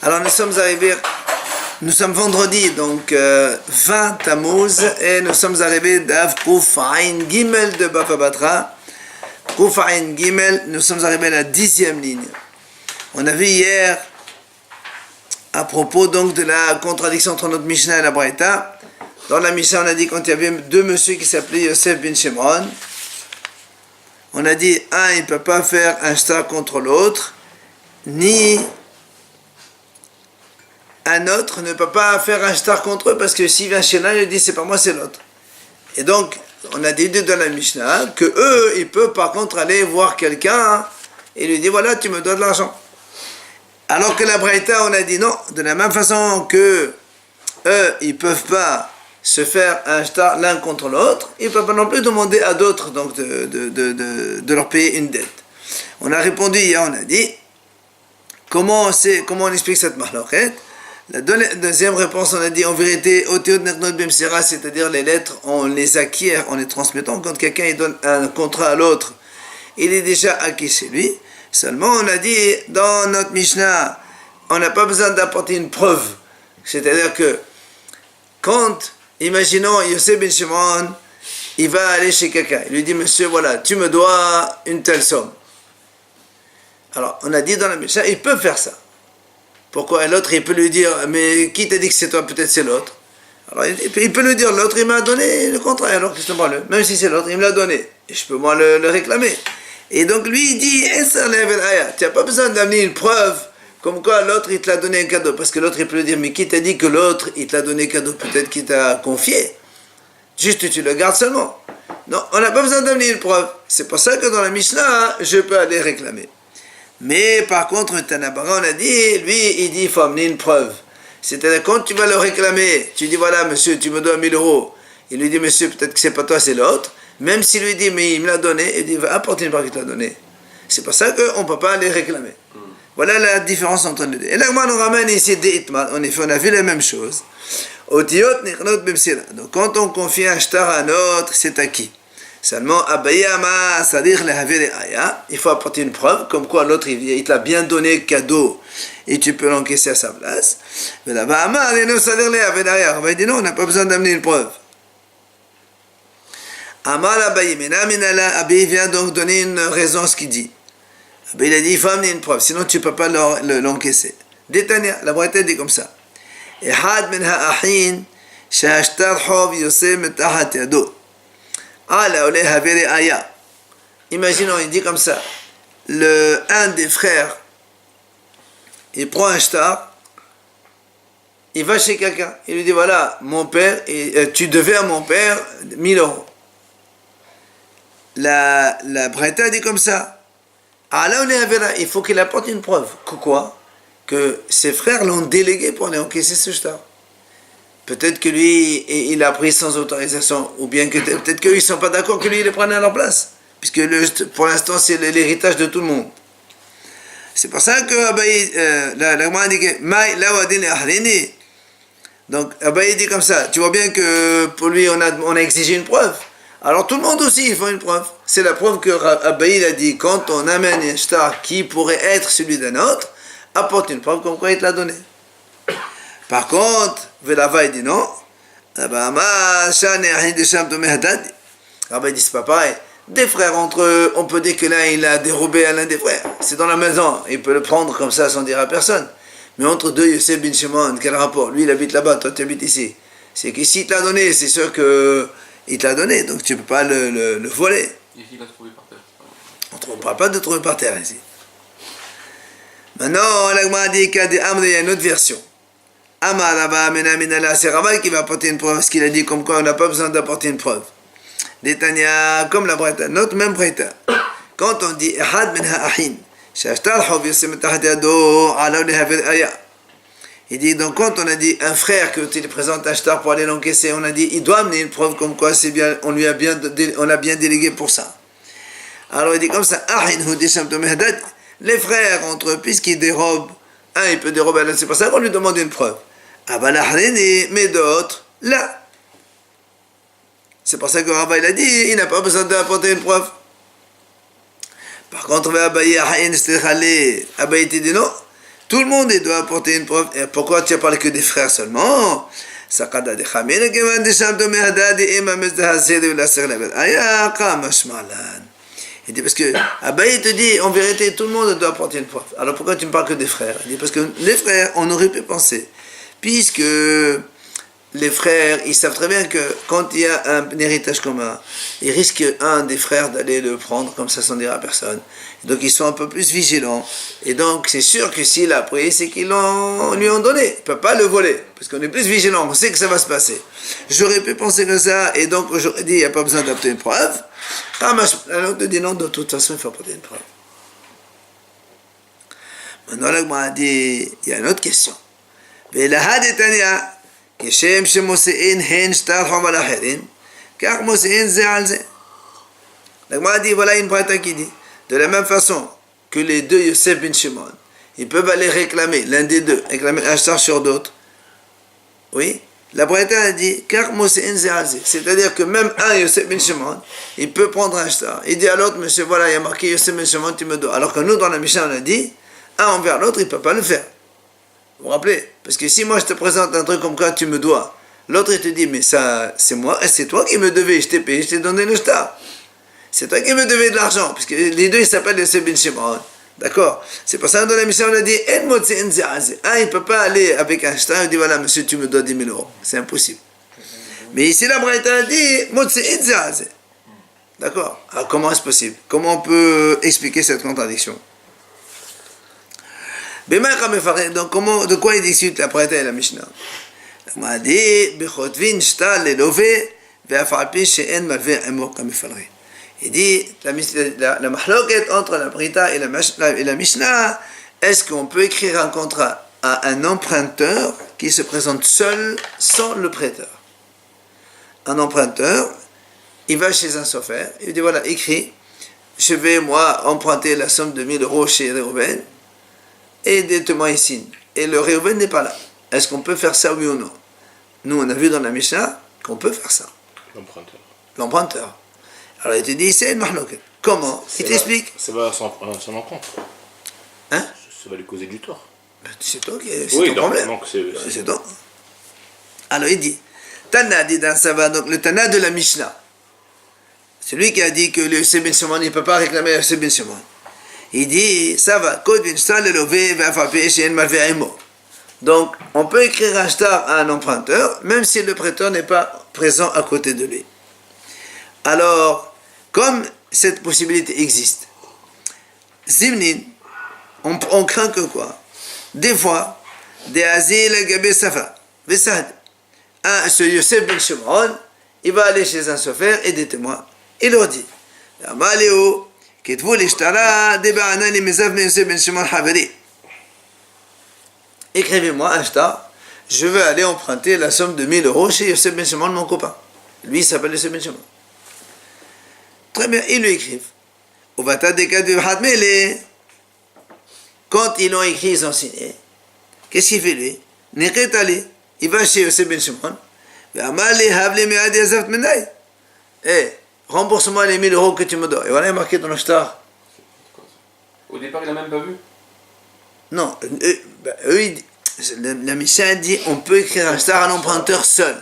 Alors nous sommes vendredi, donc 20 Tammuz, et nous sommes arrivés d'Av Kuf Ain Gimel de Bava Batra. Kuf Ain Gimel, nous sommes arrivés à la 10e ligne. On a vu hier, à propos donc de la contradiction entre notre Mishnah et la Braïta. Dans la Mishnah, on a dit quand il y avait deux messieurs qui s'appelaient Yosef bin Shimon, on a dit un, il ne peut pas faire un shtar contre l'autre, ni un autre ne peut pas faire un shtar contre eux, parce que s'il vient chez l'un, il dit c'est pas moi, c'est l'autre. Et donc, on a dit dans la Mishnah que eux, ils peuvent par contre aller voir quelqu'un et lui dire voilà, tu me dois de l'argent. Alors que la Braïta, on a dit non, de la même façon que eux, ils peuvent pas se faire un shtar l'un contre l'autre, ils ne peuvent pas non plus demander à d'autres donc de leur payer une dette. On a répondu hier, on a dit comment on explique cette mahloket. La deuxième réponse, on a dit en vérité, c'est-à-dire les lettres, on les acquiert en les transmettant. Quand quelqu'un il donne un contrat à l'autre, il est déjà acquis chez lui. Seulement, on a dit dans notre Mishnah, on n'a pas besoin d'apporter une preuve. C'est-à-dire que quand, imaginons, Yosef bin Shimon, il va aller chez quelqu'un, il lui dit monsieur, voilà, tu me dois une telle somme. Alors, on a dit dans la Mishnah, il peut faire ça. Pourquoi? Et l'autre, il peut lui dire, mais qui t'a dit que c'est toi? Peut-être c'est l'autre. Alors, il peut lui dire, l'autre, il m'a donné le contrat, alors que c'est moi, même si c'est l'autre, il me l'a donné. Et je peux moi le réclamer. Et donc, lui, il dit, tu n'as pas besoin d'amener une preuve, comme quoi l'autre, il te l'a donné un cadeau. Parce que l'autre, il peut lui dire, mais qui t'a dit que l'autre, il te l'a donné un cadeau? Peut-être qu'il t'a confié. Juste, tu le gardes seulement. Non, on n'a pas besoin d'amener une preuve. C'est pour ça que dans la Mishnah, je peux aller réclamer. Mais par contre, Tanabara, on a dit, lui, il dit, il faut amener une preuve. C'est-à-dire, quand tu vas le réclamer, tu dis, voilà, monsieur, tu me dois 1000 euros. Il lui dit, monsieur, peut-être que c'est pas toi, c'est l'autre. Même s'il lui dit, mais il me l'a donné, il dit, va apporter une preuve qu'il t'a donné. C'est pour ça qu'on ne peut pas les réclamer. Voilà la différence entre les deux. Et là, on ramène ici des itma. En effet, on a vu la même chose. Donc, quand on confie un shtar à un autre, c'est acquis. Seulement, il faut apporter une preuve, comme quoi l'autre, il t'a bien donné cadeau, et tu peux l'encaisser à sa place. Mais là-bas, on va dire non, on n'a pas besoin d'amener une preuve. Abaye vient donc donner une raison à ce qu'il dit. Abaye a dit, il faut amener une preuve, sinon tu ne peux pas l'encaisser. Détania, la Braïta dit comme ça. Imaginons, il dit comme ça, un des frères, il prend un shtar, il va chez quelqu'un, il lui dit voilà, mon père, tu devais à mon père 1000 euros. La Braïta dit comme ça, il faut qu'il apporte une preuve. Quoi? Que ses frères l'ont délégué pour aller encaisser ce shtar. Peut-être que lui, il a pris sans autorisation, ou bien que peut-être qu'ils ne sont pas d'accord que lui, il les prenne à leur place. Puisque pour l'instant, c'est l'héritage de tout le monde. C'est pour ça que la Gemara dit que donc Abaye dit comme ça, tu vois bien que pour lui, on a exigé une preuve. Alors tout le monde aussi, il faut une preuve. C'est la preuve que Abaye a dit, quand on amène un shtar qui pourrait être celui d'un autre, apporte une preuve comme quoi il te l'a donné. Par contre, Velava il dit non. Rabbi dit c'est pas pareil. Des frères entre eux, on peut dire que l'un il a dérobé à l'un des frères. C'est dans la maison, il peut le prendre comme ça sans dire à personne. Mais entre deux, Yosef bin Shimon, quel rapport? Lui il habite là-bas, toi tu habites ici. C'est qu'ici il te l'a donné, c'est sûr qu'il te l'a donné, donc tu ne peux pas le voler. Et il l'a trouvé par terre. On ne parle pas de trouver par terre ici. Maintenant, l'Agma dit qu'il y a une autre version. C'est Raval qui va apporter une preuve, parce qu'il a dit comme quoi on n'a pas besoin d'apporter une preuve. Détania, comme la Braïta, notre même Braïta. Quand on dit il dit donc quand on a dit un frère que tu présentes un shtar pour aller l'encaisser, on a dit il doit amener une preuve comme quoi c'est bien, on a bien délégué pour ça. Alors il dit comme ça, les frères entre eux, puisqu'ils dérobent, un il peut dérober, c'est pour ça qu'on lui demande une preuve. Mais d'autres, là. C'est pour ça que Rabbi il a dit, il n'a pas besoin d'apporter une preuve. Par contre, Abaye te dit non. tout le monde doit apporter une preuve. Et pourquoi tu as parlé que des frères seulement? Il dit parce que Abaye te dit en vérité tout le monde doit apporter une preuve. Alors pourquoi tu me parles que des frères? Il dit parce que les frères, on aurait pu penser, puisque les frères, ils savent très bien que quand il y a un héritage commun, ils risquent un des frères d'aller le prendre comme ça sans dire à personne. Donc ils sont un peu plus vigilants. Et donc c'est sûr que s'il a pris, c'est qu'ils lui ont donné. Il ne peut pas le voler, parce qu'on est plus vigilant, on sait que ça va se passer. J'aurais pu penser que ça, et donc j'aurais dit, il n'y a pas besoin d'apporter une preuve. Alors te dit non, de toute façon, il faut apporter une preuve. Maintenant, là, m'a dit, il y a une autre question. כשם שמוסיין הן שטר חוב על אחרים, כך מוסיין זה על זה. L'Agma dit, voilà une braïta qui dit, de la même façon que les deux Yosef bin Shimon, ils peuvent aller réclamer, l'un des deux, réclamer un shtar sur d'autres. Oui, la braïta a dit, car mosein ze al ze. C'est-à-dire que même un Yosef bin Shimon, il peut prendre un shtar. Il dit à l'autre, monsieur, voilà, il y a marqué Yosef bin Shimon, tu me dois. Alors que nous, dans la Mishnah, on a dit, un envers l'autre, il ne peut pas le faire. Vous vous rappelez? Parce que si moi je te présente un truc comme quoi tu me dois, l'autre il te dit mais ça c'est moi, c'est toi qui me devais, je t'ai payé, je t'ai donné le shtar. C'est toi qui me devais de l'argent, parce que les deux ils s'appellent les Sebin Shimon. D'accord? C'est pour ça que dans la mission on a dit il ne peut pas aller avec un shtar et dire voilà monsieur tu me dois 10 000 euros. C'est impossible. Mais ici la Braïta a dit d'accord? Alors comment est-ce possible? Comment on peut expliquer cette contradiction? Donc, de quoi il discute la Braïta et la Mishnah? On a dit, il dit, la mahloket entre la Braïta et la Mishnah, est-ce qu'on peut écrire un contrat à un emprunteur qui se présente seul, sans le prêteur? Un emprunteur, il va chez un sofer, il dit, voilà, écris, je vais, moi, emprunter la somme de 1000 euros chez Reuven, et des témoins ils signent. Et le Reuven n'est pas là. Est-ce qu'on peut faire ça, oui ou non? Nous, on a vu dans la Mishnah qu'on peut faire ça. L'emprunteur. Alors, il te dit, c'est une mahloket. Comment? Il t'explique. Ça va s'en encontre. Hein? Ça va lui causer du tort. C'est toi qui c'est ton problème. Donc c'est toi. Alors, il dit, Tana dit dans Sava, donc le Tana de la Mishnah. C'est lui qui a dit que le Sebin Shimon, il ne peut pas réclamer le Sebin Shimon. Il dit, ça va, donc, on peut écrire un shtar à un emprunteur, même si le prêteur n'est pas présent à côté de lui. Alors, comme cette possibilité existe, Zimnin, on craint que quoi? Des fois, des asiles gabé safa, vesad, ce Yosef ben Shimon, il va aller chez un sofer et des témoins. Il leur dit, Amaléo, écrivez-moi un shtar, je veux aller emprunter la somme de 1000 euros chez Yosef ben Shimon, mon copain. Lui, il s'appelle Yosef ben Shimon. Très bien, ils lui écrivent. Quand ils l'ont écrit, ils ont signé. Qu'est-ce qu'il fait lui? Il va chez Yosef ben Shimon. Rembourse-moi les 1000 euros que tu me dois. Et voilà, il est marqué dans le shtar. Au départ, il n'a même pas vu? Non, la Mishnah dit on peut écrire un shtar à l'emprunteur seul.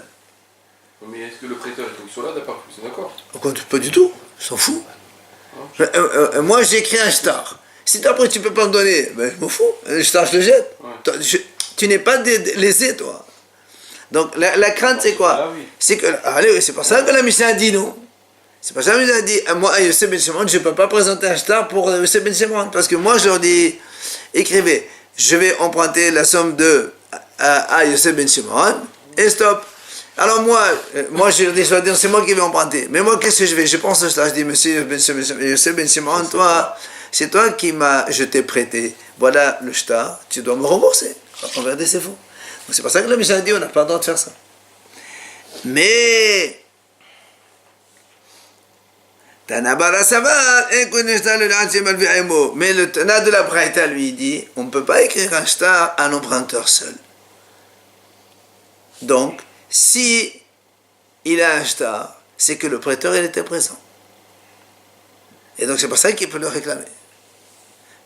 Mais est-ce que le prêteur est sur là, c'est d'accord? Pas du tout, je s'en fout. Moi, j'ai écrit un shtar. Si après tu peux pas me donner, ben, je m'en fous. Le shtar, je le jette. Ouais. Tu n'es pas lésé, toi. Donc, la crainte, c'est quoi? Ah, oui. C'est que, allez, c'est pour ça que la Mishnah dit non. C'est pour ça que j'ai dit, moi, à Yosef ben Shimon, je ne peux pas présenter un shtar pour Yosef ben Shimon. Parce que moi, je leur dis, écrivez, je vais emprunter la somme à Yosef ben Shimon, et stop. Alors moi je leur dis, c'est moi qui vais emprunter. Mais moi, qu'est-ce que je vais? Je pense au shtar, je dis, monsieur Yosef ben Shimon, toi, c'est toi je t'ai prêté. Voilà le shtar, tu dois me rembourser. En vérité, c'est faux. Donc c'est pour ça que la Mishnah dit, on n'a pas le droit de faire ça. Mais mais le Tana de la Braïta lui dit, on ne peut pas écrire un shtar à un emprunteur seul. Donc, si il a un shtar, c'est que le prêteur il était présent. Et donc c'est pour ça qu'il peut le réclamer.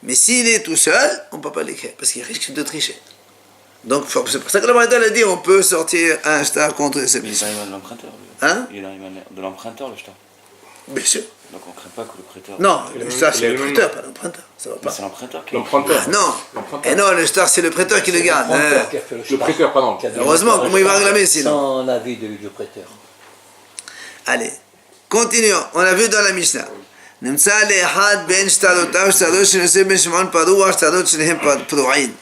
Mais s'il est tout seul, on ne peut pas l'écrire, parce qu'il risque de tricher. Donc c'est pour ça que la Braïta a dit on peut sortir un shtar contre ce Mais il shtar. arrive de l'emprunteur. Hein? Il arrive de l'emprunteur, le shtar. Bien sûr. Donc on ne craint pas que le prêteur. Non, Il a le même- shtar il c'est a le même- prêteur, pas l'emprunteur. Ça va Mais pas. c'est l'emprunteur qui. L'emprunteur. Ah, non. L'emprunteur. Et non, le shtar c'est le prêteur qui le garde. hein. L'emprunteur qui a fait le Le shtar. prêteur, pardon. Qui a donné Heureusement, le comment il va shtar réclamer sinon? Sans l'avis du prêteur. Allez, continuons. On a vu dans la Mishnah. נמצא לאחד בין שטרותיו שטרות שנושא בן שמעון פרוע, שטרות שניהם פרועים.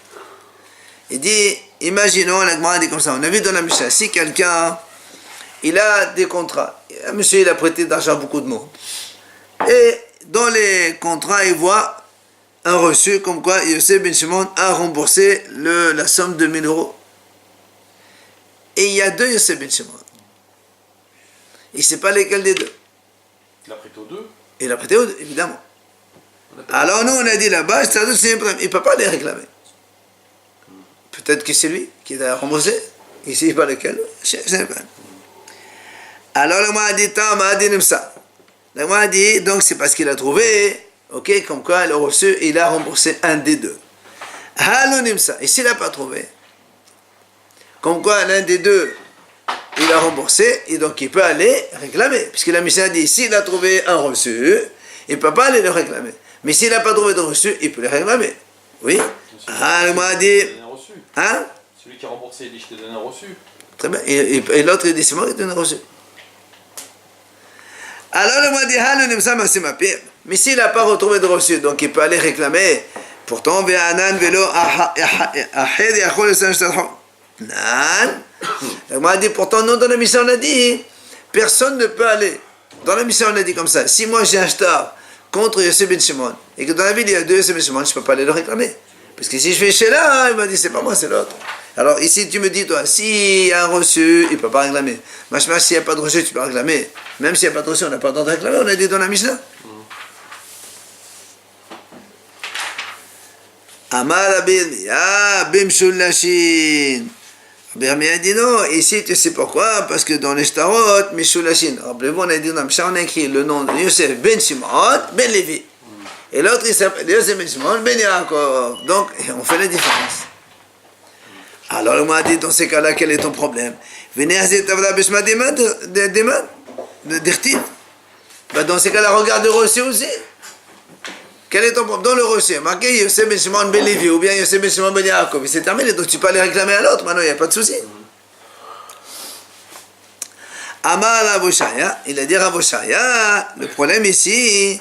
Il dit, imaginons, la Gemara dit comme ça, on a vu dans la Mishnah, si quelqu'un, il a des contrats, un monsieur il a prêté d'argent à beaucoup de monde, et dans les contrats il voit un reçu comme quoi Yosef Ben Shimon a remboursé la somme de 1000 euros. Et il y a deux Yosef Ben Shimon. Il ne sait pas lesquels des deux. Il a prêté aux deux. Et il a prêté, évidemment. Alors nous, on a dit là-bas, il ne peut pas les réclamer. Peut-être que c'est lui qui a remboursé. Ici, il ne sait pas lequel. Je ne sais pas. Alors, le m'a dit, tant m'a dit comme ça. Le m'a dit, donc c'est parce qu'il a trouvé, ok, comme quoi il a reçu, il a remboursé un des deux. Halonim ça. Et s'il n'a pas trouvé, comme quoi l'un des deux, il a remboursé, et donc il peut aller réclamer. Puisque la Mishnah dit, s'il a trouvé un reçu, il ne peut pas aller le réclamer. Mais s'il n'a pas trouvé de reçu, il peut le réclamer. Oui. Ah, le m'a dit, hein? Celui qui a remboursé, il dit je te donne un reçu. Très bien. Et l'autre, il dit, c'est moi qui te donne un reçu. Alors le m'a dit, Halonim ça, c'est ma pire. Mais s'il n'a pas retrouvé de reçu, donc il peut aller réclamer. Pourtant, Ve'anan velo ahed yachol nan. On m'a dit, pourtant, nous, dans la mission, on a dit, personne ne peut aller. Dans la mission, on a dit comme ça, si moi j'ai un shtar contre Yosef Ben Shimon, et que dans la ville, il y a deux Yosef Ben Shimon, je ne peux pas aller le réclamer. Parce que si je fais chez là, il m'a dit, c'est pas moi, c'est l'autre. Alors ici, tu me dis, toi, s'il y a un reçu, il ne peut pas réclamer. Machma, s'il n'y a pas de reçu, tu peux réclamer. Même s'il n'y a pas de reçu, on n'a pas le droit de réclamer, on a dit dans la Mishnah. Amar Rabbi Yirmiyah, Bimshul Lashin. Rabbi Yirmiyah dit non, ici tu sais pourquoi? Parce que dans les Shtarot, Mishul Lashin. Rappelez-vous, on a dit dans la Mishnah, on a écrit le nom de Yosef Ben Shimon, Ben Levi. Et l'autre, il s'appelle Yosef Ben Shimon, Ben Yaakov. Donc, on fait la différence. Alors, on m'a dit, dans ces cas-là, quel est ton problème? Venez à cette tavla bishma deman, d'irtiv. Dans ces cas-là, regarde le reçu aussi. Quel est ton problème? Dans le reçu, marqué Yosef Ben Shimon Ben Levi ou bien Yosef Ben Shimon Ben Yaakov. C'est terminé, donc tu peux aller réclamer à l'autre. Maintenant, il n'y a pas de souci. Amar Rav Shaya, il a dit Rav Shaya, le problème ici,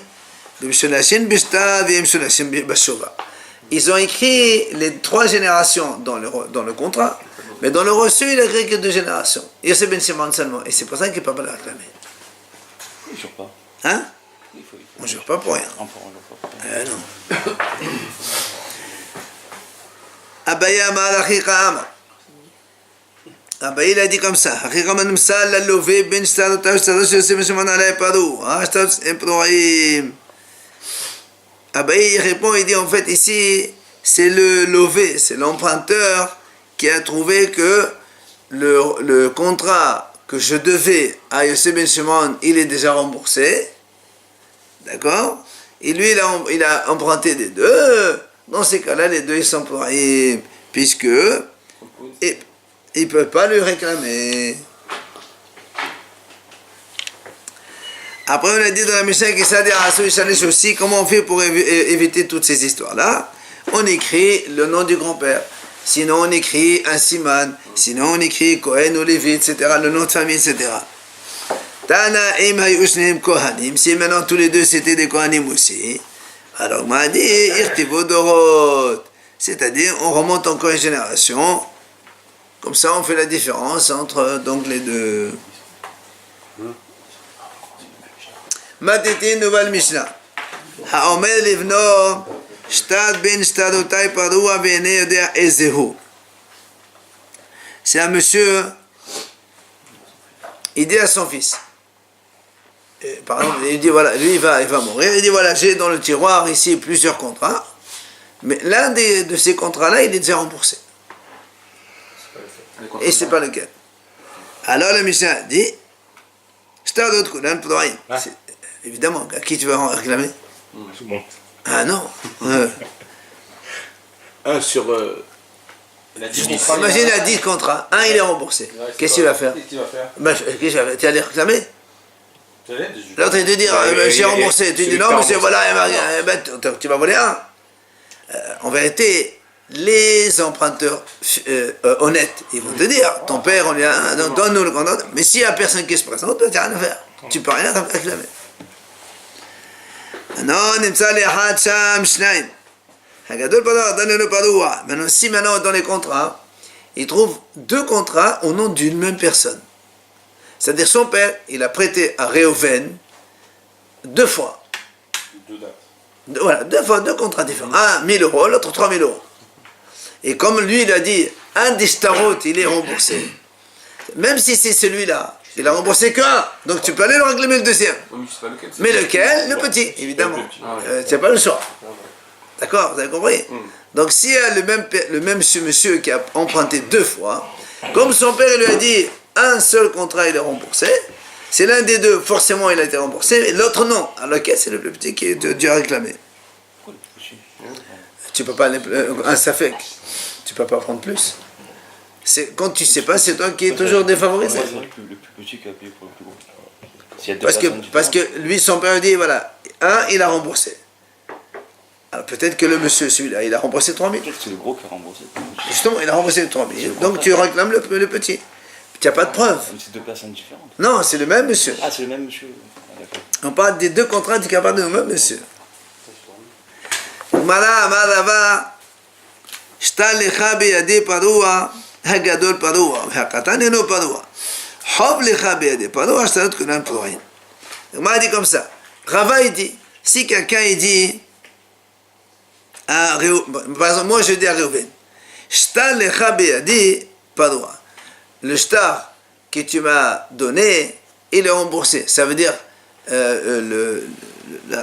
ils ont écrit les 3 générations dans le contrat, mais dans le reçu, il a écrit que 2 générations. Yosef Ben Shimon seulement, et c'est pour ça qu'il ne peut pas le réclamer. Il ne jure pas. Hein? Il faut. On ne jure pas pour rien. Non. Abaya Amar Achicha Amar. Abaya il a dit comme ça. Achicha Amar Nimsal la lové ben shtarotav shtarosh Yosef Ben Shimon alay parou. Shtarosh emproim. Abaya il répond, il dit en fait ici, c'est le lové, c'est l'emprunteur qui a trouvé que le contrat que je devais à Yosef Ben Shimon, il est déjà remboursé. D'accord? Et lui, il a emprunté des deux. Dans ces cas-là, les deux, ils sont employés, puisque il ne peut pas lui réclamer. Après, on a dit dans la Mishnah qui s'est dit aussi, comment on fait pour éviter toutes ces histoires-là? On écrit le nom du grand-père. Sinon, on écrit un siman. Sinon, on écrit Cohen ou Lévi, etc., le nom de famille, etc. Tana im hayushneim kohanim. Si maintenant tous les deux c'était des kohanim aussi, alors on m'a dit irtivo dorot. C'est-à-dire on remonte encore une génération. Comme ça on fait la différence entre donc les deux. Matiti nouvelle Mishnah. Haomer livno shtad ben shtadotai parua ve'ene yodea ezehu. C'est un monsieur. Il dit à son fils. Par exemple, il dit voilà, lui il va mourir, il dit voilà, j'ai dans le tiroir ici plusieurs contrats, mais l'un de ces contrats-là, il est déjà remboursé. Et c'est pas lequel. Alors le Mishnah dit, évidemment, à qui tu vas en réclamer? C'est bon. Ah non. 1 sur... Il a dit Imagine, il a 10 contrats. Un, il est remboursé. Qu'est-ce qu'il va faire? Qu'est-ce qu'il va faire? Qu'est-ce qu'il va faire? Tu vas les réclamer? Tu allais L'autre, il te dit, j'ai remboursé. Tu dis, non, monsieur, voilà, tu vas voler un. En vérité, les emprunteurs honnêtes, ils vont te dire, ton père, on lui a donne-nous le contrat. Mais s'il n'y a personne qui se présente, tu n'as rien à faire. Tu ne peux rien réclamer. Maintenant, si maintenant dans les contrats, il trouve 2 contrats au nom d'une même personne. C'est-à-dire son père, il a prêté à Réhouven 2 fois. 2 dates. Voilà, 2 fois, 2 contrats différents. Un 1000 euros, l'autre 3000 euros. Et comme lui, il a dit, un des starot, il est remboursé. Même si c'est celui-là, il a remboursé qu'un. Donc tu peux aller le réclamer le deuxième. Oui, mais je sais pas lequel. Mais lequel? Le petit, évidemment. Le petit. Ah ouais. Tu n'as pas le choix. Ah ouais. D'accord, vous avez compris? Donc s'il y a le même monsieur qui a emprunté 2 fois, comme son père il lui a dit, un seul contrat il est remboursé, c'est l'un des deux, forcément il a été remboursé, et l'autre non. Alors lequel c'est le plus petit qui est dû à réclamer? Tu peux pas, un safek, tu peux pas prendre plus. Quand tu sais pas, c'est toi qui es toujours défavorisé. Ouais, c'est vrai que le plus petit qui a payé pour le plus gros. S'il y a deux personnes Parce différentes. que lui, son père dit, voilà, un, il a remboursé. Alors peut-être que le monsieur, celui-là, il a remboursé 3000. Peut-être que c'est le gros qui a remboursé. Justement, il a remboursé 3000. Donc tu réclames le petit. Tu n'as pas de preuve. Mais c'est 2 personnes différentes. Non, c'est le même monsieur. Ah, c'est le même monsieur. Ah, d'accord. On parle des 2 contrats du capable de même monsieur. Mara, Marava, Shtalecha beyade parua, Hagadol parua, Hakatan eno parua. Hov lecha beyade parua, Shtarot kunan purin. On m'a dit comme ça. Rava, il dit, si quelqu'un, il dit, par exemple, moi je dis à Réhouven, Shtar lecha beyade parua. Le shtar que tu m'as donné, il est remboursé. Ça veut dire,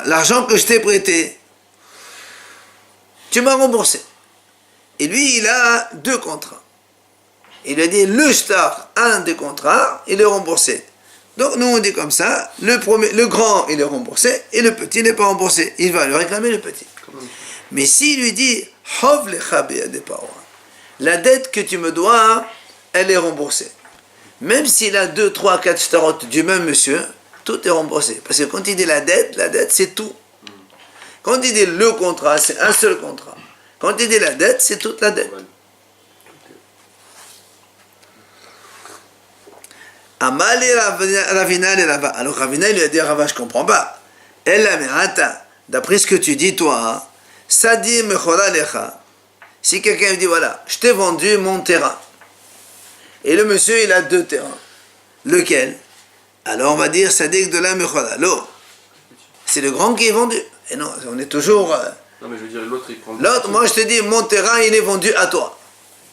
l'argent que je t'ai prêté, tu m'as remboursé. Et lui, il a 2 contrats. Il lui a dit, le shtar, un des contrats, il est remboursé. Donc nous on dit comme ça, le grand il est remboursé et le petit n'est pas remboursé. Il va lui réclamer le petit. Mais s'il lui dit, Hov lecha beyade parua, la dette que tu me dois, elle est remboursée. Même s'il a 2, 3, 4 shtarot du même monsieur, tout est remboursé. Parce que quand il dit la dette c'est tout. Quand il dit le contrat, c'est un seul contrat. Quand il dit la dette, c'est toute la dette. Amali Ravina le Rava. Alors Ravina lui a dit à Rava, je ne comprends pas. Ella me'ata, d'après ce que tu dis toi, Sadi mechora lecha. Si quelqu'un lui dit, voilà, je t'ai vendu mon terrain. Et le monsieur, il a 2 terrains. Lequel? Alors on va dire, Sadik de la mechora. L'eau. C'est le grand qui est vendu. Et non, on est toujours... Non, mais je veux dire, l'autre, il prend... L'autre, moi je te dis, mon terrain, il est vendu à toi.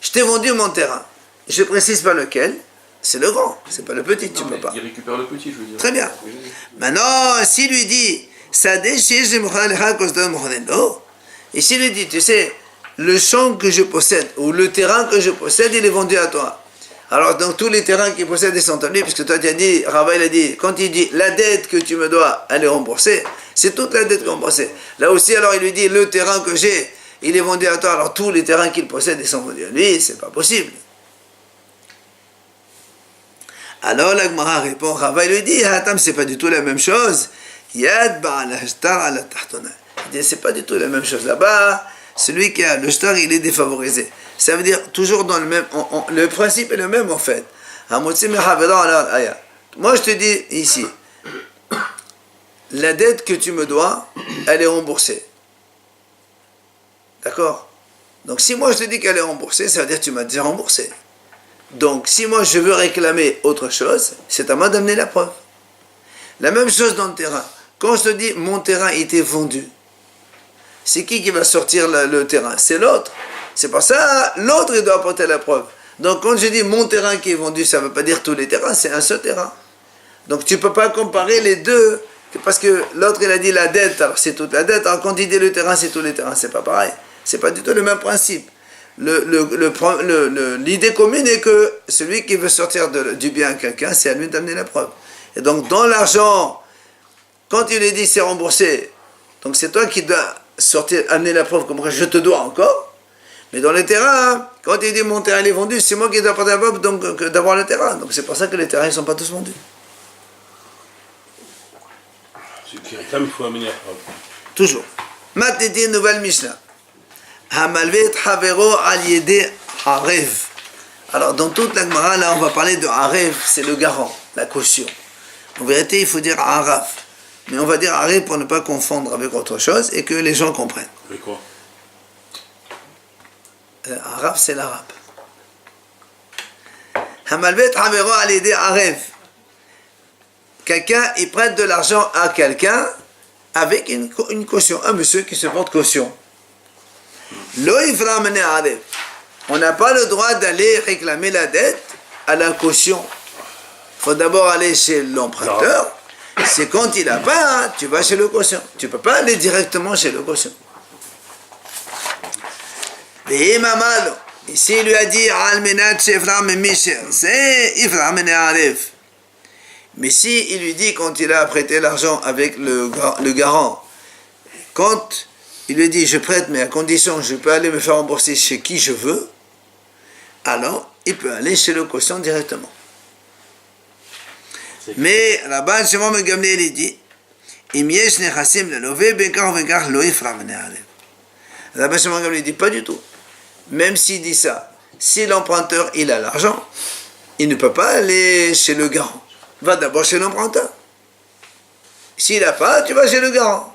Je t'ai vendu mon terrain. Je précise pas lequel. C'est le grand, c'est pas le petit, tu peux pas. Il récupère le petit, je veux dire. Très bien. Maintenant, s'il lui dit, Sadik, et s'il lui dit, tu sais, le champ que je possède, ou le terrain que je possède, il est vendu à toi. Alors, donc, tous les terrains qu'il possède, ils sont à lui, puisque toi, tu as dit, Rava, il a dit, quand il dit, la dette que tu me dois, elle est remboursée, c'est toute la dette remboursée. Là aussi, alors, il lui dit, le terrain que j'ai, il est vendu à toi, alors tous les terrains qu'il possède, ils sont vendus à lui, c'est pas possible. Alors, la Gemara répond, Rava, il lui dit, Hatam, c'est pas du tout la même chose. Yad ba'al hashtar ala tahtona. Il dit, c'est pas du tout la même chose. Là-bas, celui qui a le shtar, il est défavorisé. Ça veut dire, toujours dans le même, le principe est le même en fait. Moi, je te dis ici, la dette que tu me dois, elle est remboursée. D'accord? Donc, si moi je te dis qu'elle est remboursée, ça veut dire que tu m'as déjà remboursé. Donc, si moi je veux réclamer autre chose, c'est à moi d'amener la preuve. La même chose dans le terrain. Quand je te dis, mon terrain était vendu, c'est qui va sortir le terrain? C'est l'autre. C'est pour ça, l'autre, il doit apporter la preuve. Donc, quand je dis mon terrain qui est vendu, ça ne veut pas dire tous les terrains, c'est un seul terrain. Donc, tu ne peux pas comparer les deux, parce que l'autre, il a dit la dette, alors c'est toute la dette. Alors, quand il dit le terrain, c'est tous les terrains, c'est pas pareil. C'est pas du tout le même principe. L'idée commune est que celui qui veut sortir du bien à quelqu'un, c'est à lui d'amener la preuve. Et donc, dans l'argent, quand il lui dit c'est remboursé, donc c'est toi qui dois amener la preuve comme quoi je te dois encore. Mais dans les terrains, quand il dit mon terrain est vendu, c'est moi qui dois porter la preuve d'avoir le terrain. Donc c'est pour ça que les terrains ne sont pas tous vendus. Celui qui réclame, il faut amener la preuve. Toujours. Matiti, nouvelle Mishnah. Hamalvet havero al yede harev. Alors dans toute la Gemara, là on va parler de harev, c'est le garant, la caution. En vérité, il faut dire harav. Mais on va dire harev pour ne pas confondre avec autre chose et que les gens comprennent. Avec quoi? Harav, c'est l'arabe. Hamalvet havero al yede harev. Quelqu'un, il prête de l'argent à quelqu'un avec une caution. Un monsieur qui se porte caution. Lo ifra mene harev. On n'a pas le droit d'aller réclamer la dette à la caution. Il faut d'abord aller chez l'emprunteur. C'est quand il n'a pas, tu vas chez le caution. Tu ne peux pas aller directement chez le caution. Et Mamalo, ici il lui a dit Almenat Shefram Misher, c'est Ifram Harev. Mais si il lui dit quand il a prêté l'argent avec le garant, quand il lui dit je prête mais à condition je peux aller me faire rembourser chez qui je veux, alors il peut aller chez le caution directement. Mais Rabban Shimon ben Gamliel il dit Im yesh nechassim lelové bekar vekar lo ifra mene harev. Rabban Shimon ben Gamliel dit pas du tout. Même s'il dit ça, si l'emprunteur il a l'argent, il ne peut pas aller chez le garant. Va d'abord chez l'emprunteur. S'il n'a pas, tu vas chez le garant.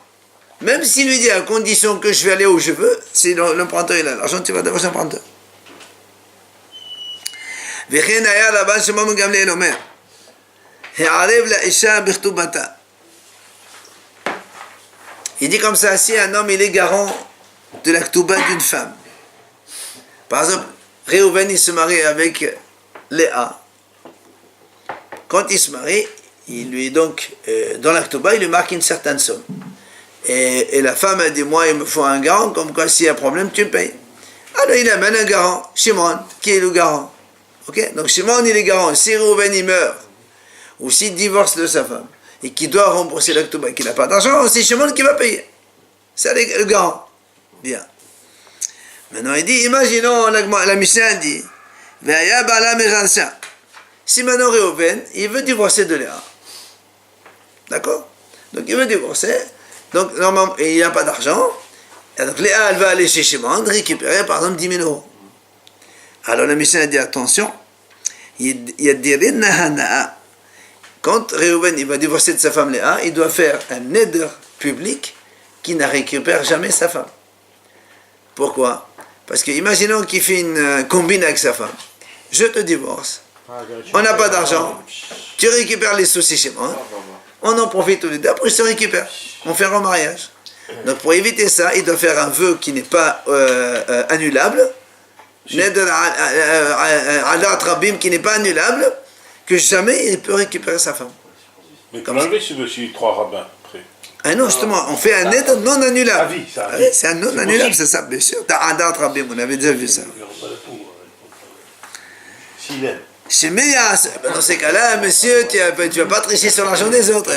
Même s'il lui dit à condition que je vais aller où je veux, si l'emprunteur il a l'argent, tu vas d'abord chez l'emprunteur. וכן היה רבן שמעון בן גמליאל אומר, הערב לאישה בכתובתה. Il dit comme ça, si un homme il est garant de la ktuba d'une femme. Par exemple, Réhouven il se marie avec Léa. Quand il se marie, il lui donc dans la ktuba il lui marque une certaine somme. Et la femme a dit moi il me faut un garant, comme quoi s'il y a un problème tu payes. Alors il amène un garant, Shimon, qui est le garant. Okay? Donc Shimon il est garant. Si Réhouven il meurt, ou s'il divorce de sa femme, et qu'il doit rembourser la ktuba, qu'il n'a pas d'argent, c'est Shimon qui va payer. C'est le garant. Bien. Maintenant il dit, imaginons, la Mishnah dit, Ve'aya ba'ala mechansha. Si maintenant Réhouven, il veut divorcer de Léa. D'accord? Donc il veut divorcer, donc normalement il n'a pas d'argent, et donc Léa elle va aller chez Shimon récupérer par exemple 10 000 euros. Alors la Mishnah dit attention, il y a des hana'a. Quand Réhouven il va divorcer de sa femme Léa, il doit faire un neder public qui ne récupère jamais sa femme. Pourquoi? Parce que imaginons qu'il fait une combine avec sa femme. Je te divorce, on n'a pas d'argent, tu récupères les sous chez moi, on en profite tous les deux, après je te récupère, on fait un remariage. Donc pour éviter ça, il doit faire un vœu qui n'est pas annulable, neder adat rabim qui n'est pas annulable, que jamais il peut récupérer sa femme. Mais comment enlever ce monsieur, 3 rabbins après? Ah non, justement, on fait un neder non annulable. À vie, ça. Ah oui, c'est un non annulable, c'est ça, bien sûr. Adat rabim, on avait déjà vu ça. S'il aime. Dans ces cas-là, monsieur, tu ne vas pas tricher sur l'argent des autres.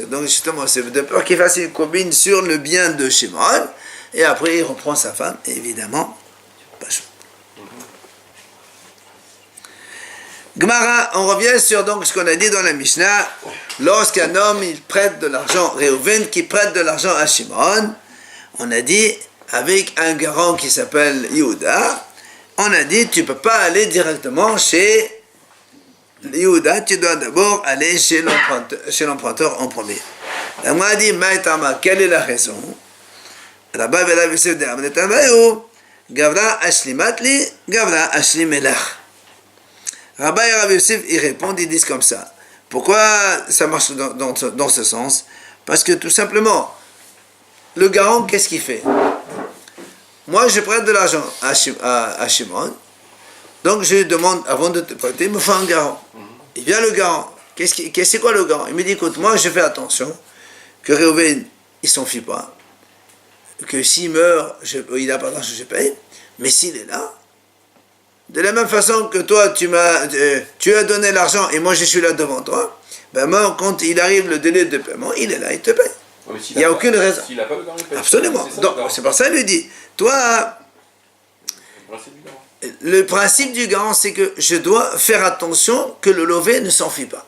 Donc justement, c'est de peur qu'il fasse une combine sur le bien de Shimon, et après il reprend sa femme, et évidemment, pas chaud. Gemara, on revient sur donc ce qu'on a dit dans la Mishnah. Lorsqu'un homme il prête de l'argent, Réhouven qui prête de l'argent à Shimon, on a dit avec un garant qui s'appelle Yehuda, on a dit tu ne peux pas aller directement chez Yehuda, tu dois d'abord aller chez l'emprunteur en premier. La Gemara dit Maïtama, quelle est la raison? Rabba Vela Yosef de Amnetamayu, Gavra Ashlimatli, Gavra Ashlimelach. Rabba et Rabbi Yosef, ils répondent, ils disent comme ça. Pourquoi ça marche dans ce sens? Parce que tout simplement, le garant, qu'est-ce qu'il fait? Moi, je prête de l'argent à Shimon, donc je lui demande, avant de te prêter, il me faut un garant. Il vient le garant. C'est quoi le garant? Il me dit, écoute, moi, je fais attention que Réhouven, il s'en fie pas, que s'il meurt, il n'a pas d'argent, je paye, mais s'il est là, de la même façon que toi, tu as donné l'argent et moi je suis là devant toi, Ben moi, quand il arrive le délai de paiement, il est là, il te paye. Ouais, mais s'il Il n'y a pas- aucune raison. S'il n'a pas le garant, il paye. Absolument. C'est ça, Donc, le garant. c'est pour ça qu'il lui dit, toi, Le principe du garant. le principe du garant, c'est que je dois faire attention que le lové ne s'enfuit pas,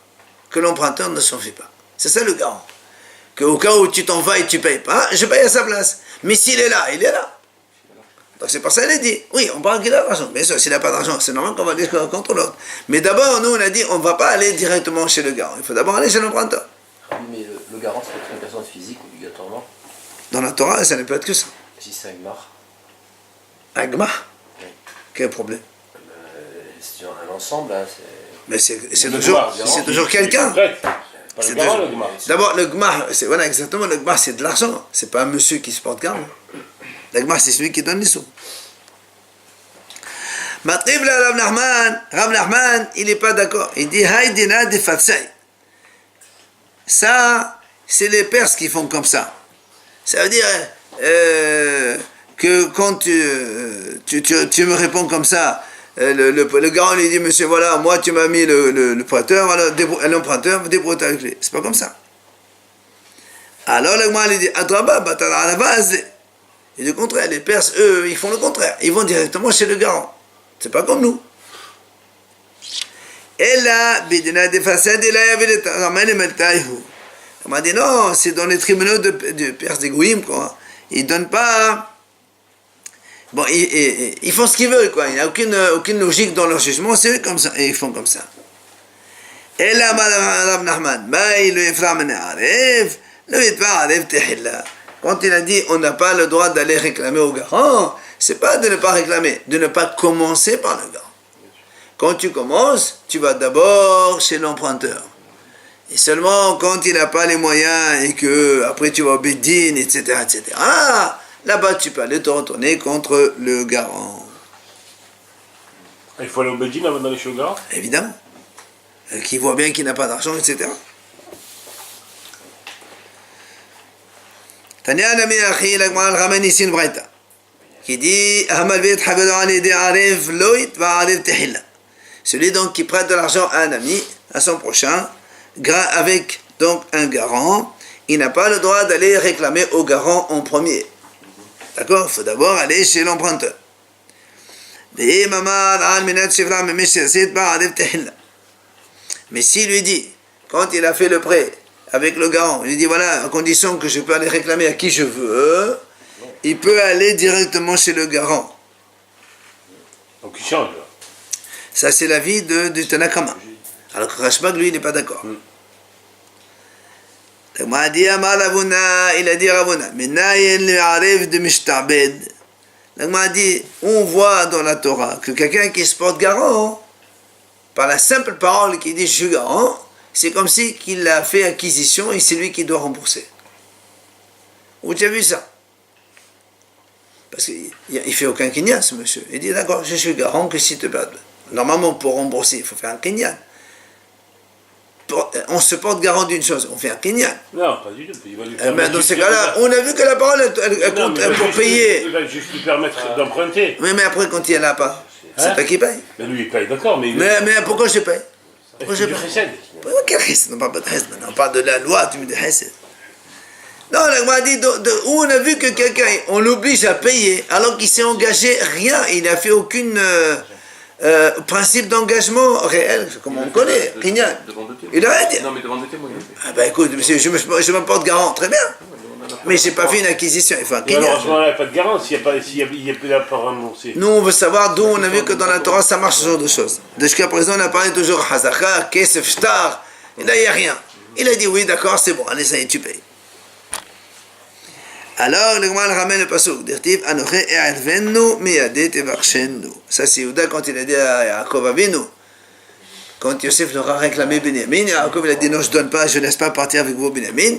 que l'emprunteur ne s'enfuit pas. C'est ça le garant. Qu'au cas où tu t'en vas et tu ne payes pas, je paye à sa place. Mais s'il est là, il est là. Donc c'est pour ça qu'il a dit, oui, on parle qu'il a l'argent. Bien sûr, s'il n'a pas d'argent, c'est normal qu'on va aller contre l'autre. Mais d'abord, nous, on a dit, on ne va pas aller directement chez le garant. Il faut d'abord aller chez l'emprunteur. Oui, mais le garant, ça peut être une personne physique obligatoirement. Dans la Torah, ça ne peut être que ça. Si c'est un gmar, Agma, Oui. quel problème? c'est un ensemble. Hein, Mais c'est Le toujours, Gmar, c'est toujours quelqu'un. Pas C'est le garant, toujours- le Gmar. D'abord, le gmar, c'est voilà exactement, le gmar c'est de l'argent, c'est pas un monsieur qui se porte garant. Le gmar c'est celui qui donne les sous. Matriv là, Rav Nachman, il n'est pas d'accord. Il dit Haïdina de Fatsai. Ça, c'est les Perses qui font comme ça. Ça veut dire que quand tu me réponds comme ça, le garant lui dit, monsieur, voilà, moi tu m'as mis le prêteur, alors l'emprunteur, débrouille avec lui. C'est pas comme ça. Alors le garant lui dit, Adraba, et du contraire, les Perses, eux, ils font le contraire. Ils vont directement chez le garant. C'est pas comme nous. Et là, on m'a dit non, c'est dans les tribunaux de Perse des Goïm, quoi. Ils donnent pas. Bon, ils font ce qu'ils veulent, quoi. Il n'y a aucune logique dans leur jugement, c'est eux comme ça, et ils font comme ça. Et là, Madame Nachman, quand il a dit on n'a pas le droit d'aller réclamer au garant, c'est pas de ne pas réclamer, de ne pas commencer par le garant. Quand tu commences, tu vas d'abord chez l'emprunteur. Et seulement quand il n'a pas les moyens et que après tu vas au Bédine, etc., etc., là-bas tu peux aller te retourner contre le garant. Il faut aller au Bédine avant d'aller chez le garant. Évidemment. Qui voit bien qu'il n'a pas d'argent, etc. Tania Nami Achi, la Gmara ramène ici une braïta qui dit celui donc qui prête de l'argent à un ami, à son prochain, avec donc un garant, il n'a pas le droit d'aller réclamer au garant en premier. D'accord? Il faut d'abord aller chez l'emprunteur. Mais s'il lui dit, quand il a fait le prêt avec le garant, il lui dit voilà, à condition que je peux aller réclamer à qui je veux, il peut aller directement chez le garant. Donc il change là. Ça, c'est l'avis du Tanakama. Alors que Rashbag, lui, il n'est pas d'accord. Il a dit Ravuna, il dit, on voit dans la Torah que quelqu'un qui se porte garant, par la simple parole qui dit je suis garant, c'est comme si qu'il a fait acquisition et c'est lui qui doit rembourser. Vous avez vu ça? Parce qu'il ne fait aucun kinyan, ce monsieur. Il dit d'accord, je suis garant que si te perd. Normalement, pour rembourser, il faut faire un kinyan. On se porte garant d'une chose, on fait un kinyan. Non, pas du tout. Il va lui Mais dans ces cas-là, on a vu que la parole, elle compte pour payer. Il va juste lui permettre d'emprunter. Mais après, quand il n'y en a pas, c'est pas qui paye. Mais lui, il paye, d'accord, mais... Mais pourquoi je paye? Pourquoi je du paye? chesed. Quel chesed? On parle pas de chesed maintenant, on parle de la loi, tu me dis chesed. Non, on m'a dit, où on a vu que quelqu'un, on l'oblige à payer, alors qu'il s'est engagé rien, il n'a fait aucune principe d'engagement réel, comme on connaît, Kinyan. Devant deux témoins. Il a rien dit. Non, mais devant deux témoins. Ah ben écoute, monsieur, je me porte garant, très bien. Mais j'ai pas fait une acquisition, il faut un Mais alors, à Kinyan. ce moment-là, il n'y a pas de garant s'il n'y a pas remboursé. Nous, on veut savoir d'où on a vu que dans la Torah, ça marche ce genre de choses. Jusqu'à présent, on a parlé toujours Hazaka, Kesef, Shtar, et là, il n'y a rien. Il a dit oui, d'accord, c'est bon, allez, ça y est, tu payes. Alors, le Gmal ramène le pasuk, dirtiv, Anoche e'arvenu miyadeh tevarchenu. Ça, c'est Yehuda quand il a dit à Yaakov Avinu. Quand Yosef leur a réclamé Binyamin, Yaakov il a dit non, je ne donne pas, je ne laisse pas partir avec vous Binyamin.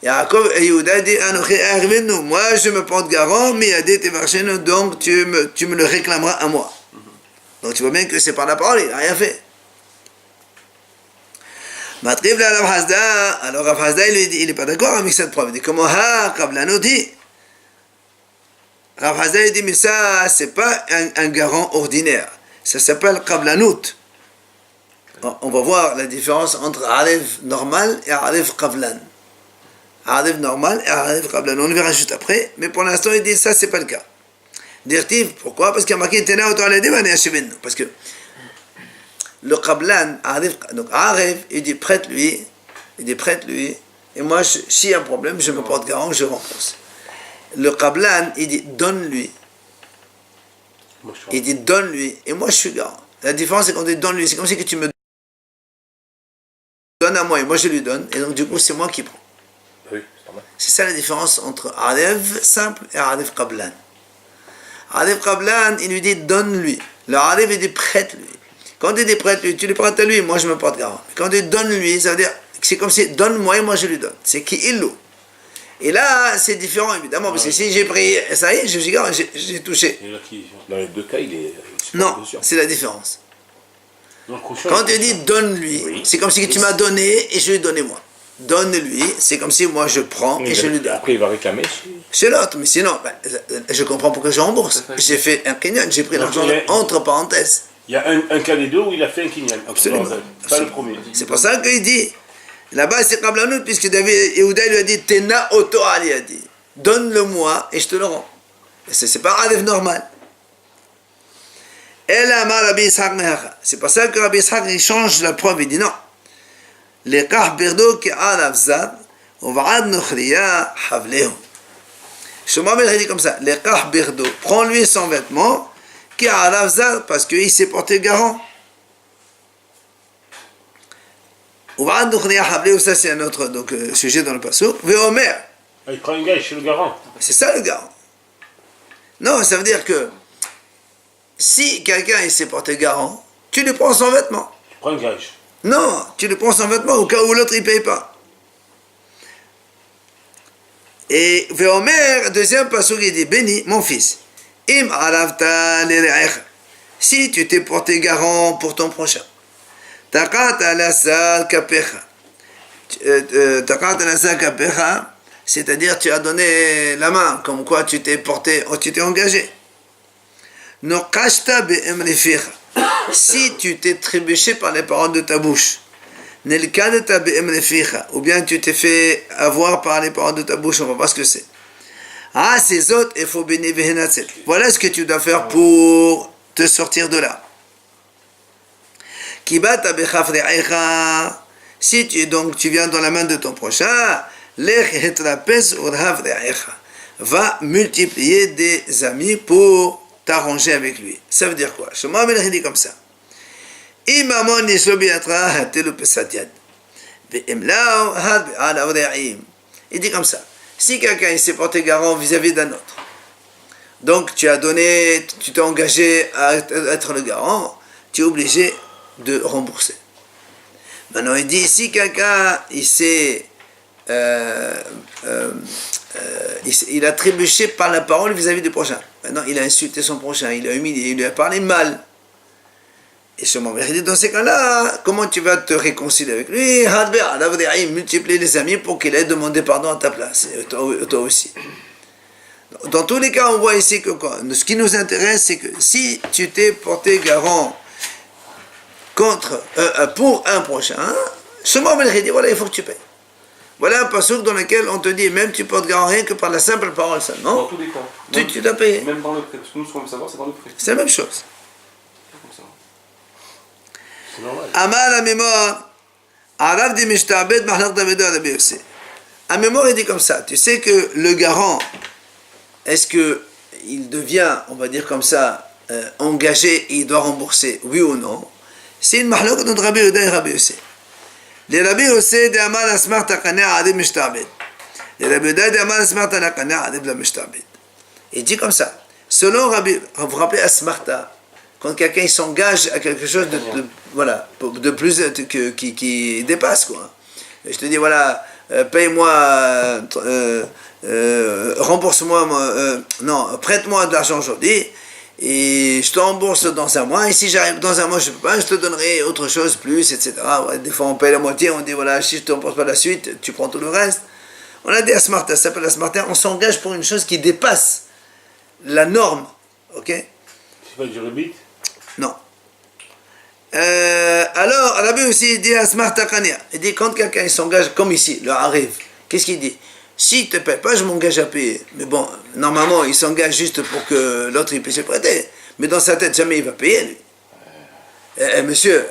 Yaakov et Yehuda dit Anoche e'arvenu. Moi, je me porte garant, miyadeh tevarchenu, donc tu me le réclameras à moi. Donc tu vois bien que c'est par la parole, il n'a rien fait. Matriv la Rav Hasda, alors Rav Hasda il n'est pas d'accord avec cette preuve. Il dit comment Kablanut dit. Rav Hasda il dit mais ça c'est pas un garant ordinaire. Ça s'appelle Kablanut. on va voir la différence entre Arif normal et Arif Qavlan. Arif normal et Arif Qavlan. On le verra juste après, mais pour l'instant, il dit ça, c'est pas le cas. Dirtiv, pourquoi? Parce qu'il y a marqué Tena auto parce que le Qavlan, donc Arif, il dit prête-lui, et moi, s'il y a un problème, je me porte garant, je rembourse. Le Qavlan, il dit donne-lui. Il dit donne-lui, et moi je suis garant. La différence, c'est qu'on dit donne-lui, c'est comme si que tu me donnes à moi, et moi je lui donne, et donc du coup, c'est moi qui prends. Oui, c'est normal. C'est ça la différence entre Arif simple et Arif Qavlan. Arif Qavlan, il lui dit donne-lui. Le Arif, il dit prête-lui. Quand il dit prête-lui, tu lui prêtes à lui, moi je me porte garant. Quand il dit donne-lui, ça veut dire c'est comme si donne-moi et moi je lui donne. C'est qui il loue. Et là, c'est différent évidemment, parce que si j'ai pris, ça y est, je suis garant, j'ai touché. Dans les deux cas, il est. Non, c'est la différence. Non, Quand tu dis donne-lui, oui, c'est comme si tu m'as donné et je lui ai donné moi. Donne-lui, c'est comme si moi je prends et je lui donne. Après, il va réclamer. Chez l'autre, mais sinon, je comprends pourquoi je rembourse. J'ai fait un kinyan, j'ai pris l'argent entre parenthèses. Il y a un cas des deux où il a fait un kinyan. Absolument. Pas le premier. C'est pour ça qu'il dit, là-bas c'est Qablanout, puisque David Yehuda lui a dit, Tena Oto Ali a dit, donne-le-moi et je te le rends. C'est pas un rêve normal. C'est pour ça que Rabbi Ishaq il change la preuve, il dit non. Les kahbirdo qui alavzad, on va ad nukhriya havlehu. Shema il dit comme ça, les kahbirdo, prends-lui son vêtement, qui alavzad, parce qu'il s'est porté garant. On va ad nukhriya havlehu, ça c'est un autre sujet dans le passouk. Veomer. Il prend un gage chez le garant. C'est ça le garant. Non, ça veut dire que si quelqu'un il s'est porté garant, tu lui prends son vêtement. Tu prends un gage. Non, tu lui prends son vêtement au cas où l'autre il ne paye pas. Et Veomer, deuxième passage, il dit béni, mon fils. Im aravta l'ere'echa. Si tu t'es porté garant pour ton prochain. Taqat al-azal kapecha. Taqat al-azal kapecha, c'est-à-dire tu as donné la main, comme quoi tu t'es porté, tu t'es engagé. Si tu t'es trébuché par les paroles de ta bouche, ou bien tu t'es fait avoir par les paroles de ta bouche, on ne va pas ce que c'est. Ah, ces autres, il faut bénéficier. Voilà ce que tu dois faire pour te sortir de là. Si tu viens dans la main de ton prochain, va multiplier des amis pour t'arranger avec lui. Ça veut dire quoi? Shema Melech dit comme ça. Il dit comme ça. Si quelqu'un s'est porté garant vis-à-vis d'un autre, donc tu as donné, tu t'es engagé à être le garant, tu es obligé de rembourser. Maintenant il dit, si quelqu'un il a trébuché par la parole vis-à-vis du prochain. Maintenant, il a insulté son prochain, il l'a humilié, il lui a parlé mal. Et ce moment, il dit, dans ces cas-là, comment tu vas te réconcilier avec lui? Multiplier les amis pour qu'il ait demandé pardon à ta place, et toi aussi. Dans tous les cas, on voit ici que quoi? Ce qui nous intéresse, c'est que si tu t'es porté garant pour un prochain, ce moment, il dit, voilà, il faut que tu payes. Voilà un passouk dans lequel on te dit, même tu portes garant rien que par la simple parole seulement. Dans tous les cas. Tu dois payer. Même dans le prêt. Parce que nous, ce qu'on veut savoir, c'est dans le prêt. C'est la même chose. C'est comme ça. C'est normal. Amar la mémoire, Arav di Mishtabed, Mahlak Davido Rabbi Yossi. À mémoire, il dit comme ça. Tu sais que le garant, est-ce qu'il devient, on va dire comme ça, engagé et il doit rembourser, oui ou non? C'est une mahlak de Rabbi Yehuda et Rabbi Yossi. Les Rabbi Yossi de Amar Asmar Takana Adib Mishtabed. Les Rabbi Yehuda de Amar Asmar Takana Adib la Mishtabed. Il dit comme ça. Selon Rabbi, vous vous rappelez Asmarta, quand quelqu'un s'engage à quelque chose de plus qui dépasse quoi. Je te dis voilà, paye-moi, rembourse-moi, non, prête-moi de l'argent aujourd'hui et je te rembourse dans un mois. Et si j'arrive dans un mois, je ne peux pas, je te donnerai autre chose plus, etc. Ouais, des fois on paye la moitié, on dit voilà, si je ne te rembourse pas la suite, tu prends tout le reste. On a dit Asmarta, ça s'appelle Asmarta, on s'engage pour une chose qui dépasse la norme, ok? C'est pas du rebit? Non. Alors, Rabbi aussi il dit à Smarta Kania, il dit quand quelqu'un s'engage comme ici, le arrive, qu'est-ce qu'il dit? Si tu ne paies pas, je m'engage à payer. Mais bon, normalement, il s'engage juste pour que l'autre il puisse se prêter. Mais dans sa tête, jamais il va payer, lui. Monsieur,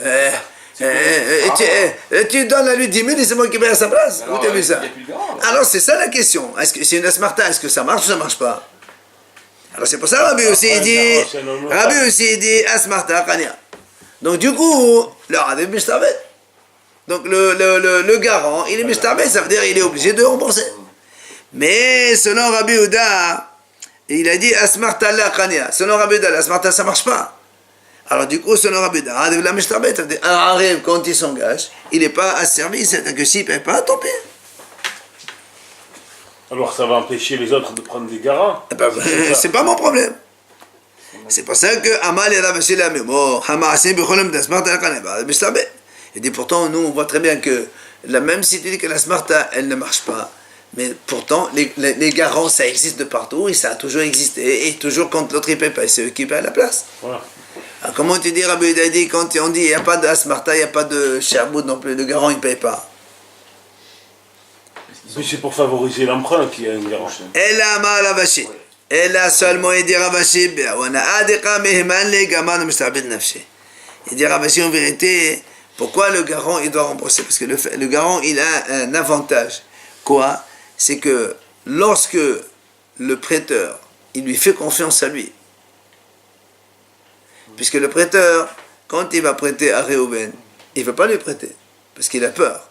tu donnes à lui 10 000 et c'est moi qui paye à sa place. Où t'as vu ça? Alors, c'est ça la question. Est-ce que c'est une Smarta? Est-ce que ça marche ou ça ne marche pas? Alors, c'est pour ça Rabbi aussi il dit Asmarta Kania. Donc, du coup, le Radif Mishtabet. Donc, le garant, il est Mishtabet, ça veut dire qu'il est obligé de rembourser. Mais selon Rabbi Houda, il a dit Asmarta la Kania. Selon Rabbi Houda, l'Asmarta, ça ne marche pas. Alors, du coup, selon Rabbi Houda, Radif la Mishtabet, ça veut dire un Arif, quand il s'engage, il n'est pas asservi, c'est-à-dire que s'il ne paye pas, tant pis. Alors ça va empêcher les autres de prendre des garants. C'est pas mon problème. C'est pour ça que Amal et Rabbi la Memo, Hamasim Bicholem d'Asmarta la Kania, Mishtabet. Il dit pourtant, nous, on voit très bien que, même si tu dis que la Smarta, elle ne marche pas, mais pourtant, les garants, ça existe de partout, et ça a toujours existé, et toujours quand l'autre ne paye pas, c'est eux qui payent à la place. Voilà. Alors, comment tu dis, Rabbi Houda dit, quand on dit, il n'y a pas de Asmarta, il n'y a pas de Sherboud non plus, le garant, il ne paye pas. Mais c'est pour favoriser l'emprunt qu'il y a un garant. Elle a mal à vacher. Elle a seulement aidé Ravashi, on a adéka mehman les gamans de nafshi. Il dit Ravashi en vérité, pourquoi le garant il doit rembourser? Parce que le garant il a un avantage. Quoi? C'est que lorsque le prêteur il lui fait confiance à lui, puisque le prêteur, quand il va prêter à Réhouven, il ne veut pas lui prêter, parce qu'il a peur.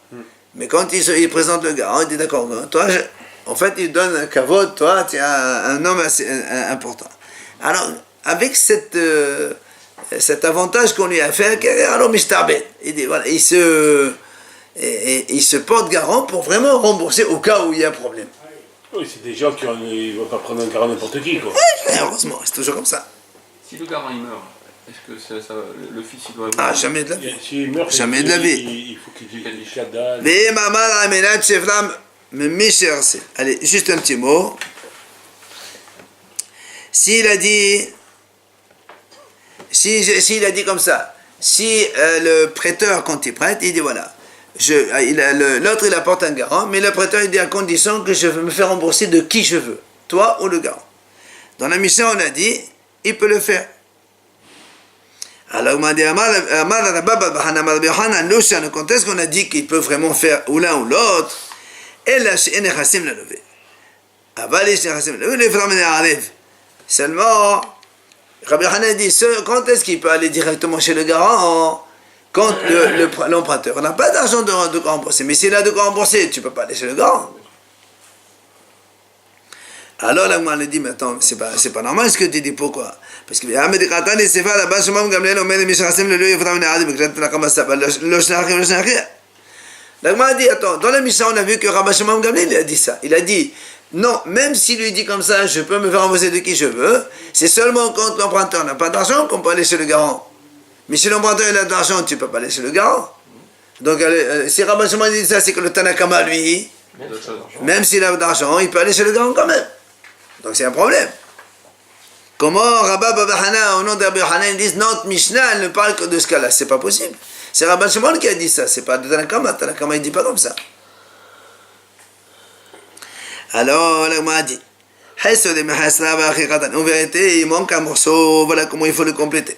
Mais quand il présente le garant, il dit d'accord, toi, en fait, il donne un kavod, toi, tu es un homme assez important. Alors, avec cet avantage qu'on lui a fait, alors Mishtabet, il dit, voilà, il se porte garant pour vraiment rembourser au cas où il y a un problème. Oui, c'est des gens qui ne vont pas prendre un garant n'importe qui, quoi. Oui, heureusement, c'est toujours comme ça. Si le garant il meurt, est-ce que le fils il doit... Ah, jamais de la vie. S'il meurt, jamais de la vie. Il faut qu'il y ait des chaddas. Allez, juste un petit mot. S'il a dit comme ça, si le prêteur, quand il prête, il dit voilà, l'autre il apporte un garant, mais le prêteur il dit à condition que je veux me faire rembourser de qui je veux, toi ou le garant. Dans la mission, on a dit, il peut le faire. Alors, quand est-ce qu'on a dit qu'il peut vraiment faire ou l'un ou l'autre? Seulement, Rabbi Hanan dit, quand est-ce qu'il peut aller directement chez le garant? Quand l'emprunteur n'a pas d'argent de rembourser. Mais s'il a de quoi rembourser, tu ne peux pas aller chez le garant. Alors là, on lui dit, mais attends, c'est pas normal ce que tu dis, pourquoi? Parce que l'Agma dit, attends, dans la mission, on a vu que Rabbi Shimon Gamliel a dit ça. Il a dit, non, même s'il lui dit comme ça, je peux me faire rembourser de qui je veux, c'est seulement quand l'emprunteur n'a pas d'argent qu'on peut aller chez le garant. Mais si l'emprunteur a de l'argent, tu ne peux pas aller chez le garant. Donc, si Rabbi Shimon dit ça, c'est que le Tanakama, lui, même s'il a de l'argent, il peut aller chez le garant quand même. Donc, c'est un problème. Comment Rabbi Hana, au nom de Rabbi Hana, ils disent notre Mishnah, elle ne parle que de ce cas-là. C'est pas possible. C'est Rabbi Shimon qui a dit ça, c'est pas de Tanakama. Tanakama, il ne dit pas comme ça. Alors, l'Agma a dit en vérité, il manque un morceau, voilà comment il faut le compléter.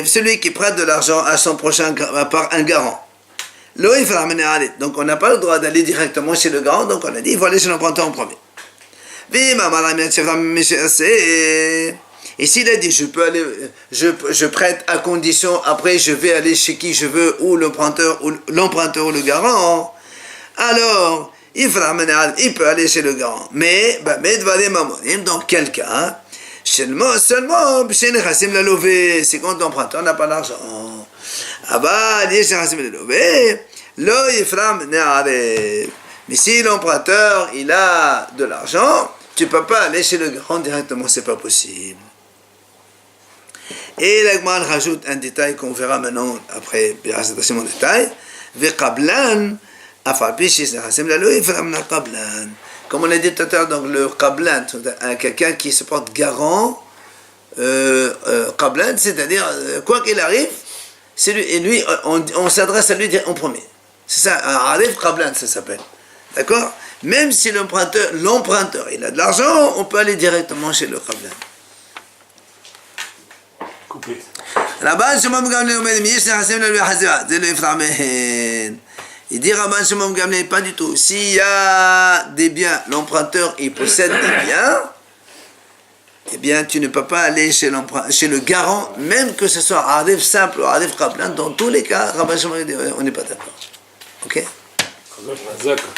Celui qui prête de l'argent à son prochain par un garant. Donc, on n'a pas le droit d'aller directement chez le garant, donc on a dit il faut aller chez l'emprunteur en premier. Et s'il a dit je peux aller, je prête à condition, après je vais aller chez qui je veux, ou l'emprunteur ou le garant, alors il peut aller chez le garant. Mais dans quel cas seulement c'est quand l'emprunteur n'a pas d'argent. Mais si l'emprunteur il a de l'argent, tu ne peux pas aller chez le garant directement, c'est pas possible. Et l'Agma rajoute un détail qu'on verra maintenant après, c'est mon détail. Comme on a dit tout à l'heure, donc le qablan, quelqu'un qui se porte garant Qablan, c'est-à-dire, quoi qu'il arrive, c'est lui, et lui, on s'adresse à lui en premier. C'est ça, un Arif Qablan, ça s'appelle. D'accord? Même si l'emprunteur, il a de l'argent, on peut aller directement chez le Qablan. Coupé. Rabban Shimon Gamliel Omed Miyesh Nechassim Lalui Hazivat, c'est le Ifrah Mehen. Il dit Rabban Shimon Gamliel, pas du tout. S'il y a des biens, l'emprunteur, il possède des biens, eh bien, tu ne peux pas aller chez le garant, même que ce soit Arif simple ou Arif Qablan. Dans tous les cas, Rabban Shimon dit, on n'est pas d'accord. Ok? D'accord.